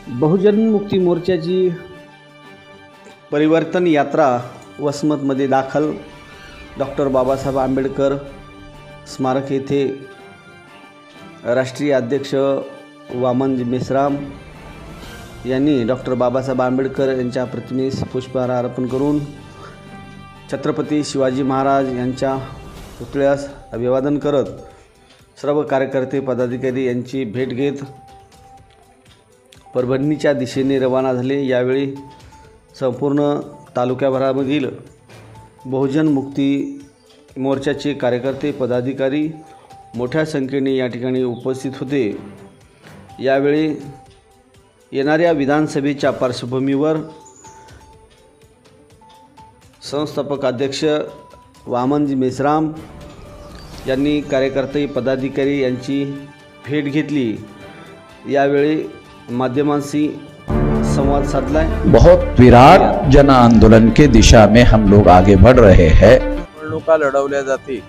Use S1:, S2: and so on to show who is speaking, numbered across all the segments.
S1: बहुजन मुक्ती मोर्चाची परिवर्तन यात्रा वसमतमध्ये दाखल. डॉक्टर बाबासाहेब आंबेडकर स्मारक येथे राष्ट्रीय अध्यक्ष वामनजी मेश्राम यांनी डॉक्टर बाबासाहेब आंबेडकर यांच्या प्रतिमेस पुष्पहार अर्पण करून छत्रपती शिवाजी महाराज यांच्या पुतळ्यास अभिवादन करत सर्व कार्यकर्ते पदाधिकारी यांची भेट घेत परभणीच्या दिशेने रवाना झाले. यावेळी संपूर्ण तालुक्याभरामधील बहुजन मुक्ती मोर्चाचे कार्यकर्ते पदाधिकारी मोठ्या संख्येने या ठिकाणी उपस्थित होते. यावेळी येणाऱ्या विधानसभेच्या पार्श्वभूमीवर संस्थापक अध्यक्ष वामनजी मेश्राम यांनी कार्यकर्ते पदाधिकारी यांची भेट घेतली. यावेळी माध्यमांशी संवाद साधला.
S2: बहुत विराट जन आंदोलन के दिशा में हम लोग आगे बढ़ रहे हैं.
S3: निवडणुका लढवल्या जातील.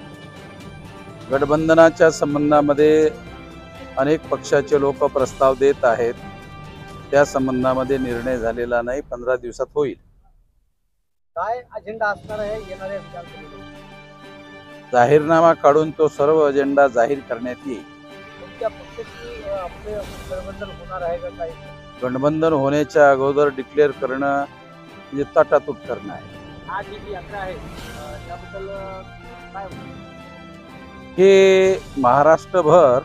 S3: गठबंधनाच्या संबंधामध्ये अनेक पक्षाचे लोक प्रस्ताव देत आहेत. त्या संबंधामध्ये निर्णय झालेला नाही. 15 दिवसात होईल.
S4: काय अजेंडा असणार आहे येणाऱ्या विधानसभेला?
S3: जाहीरनामा काढून तो सर्व अजेंडा जाहीर करण्यात येईल.
S4: कोणत्या पक्षाची आपले गठबंधन होणार आहे का? काय
S3: गठबंधन होण्याच्या अगोदर डिक्लेअर करणं म्हणजे तटातूट करणं आहे.
S4: आज जी यात्रा आहे त्याबद्दल काय म्हणतो?
S3: हे महाराष्ट्रभर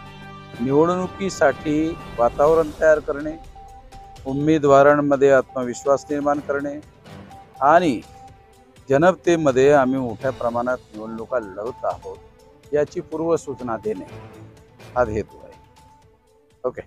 S3: निवडणुकीसाठी वातावरण तयार करणे, उमेदवारांमध्ये आत्मविश्वास निर्माण करणे आणि जनतेमध्ये आम्ही मोठ्या प्रमाणात निवडणुका लढवत आहोत याची पूर्वसूचना देणे हा हेतू आहे. ओके.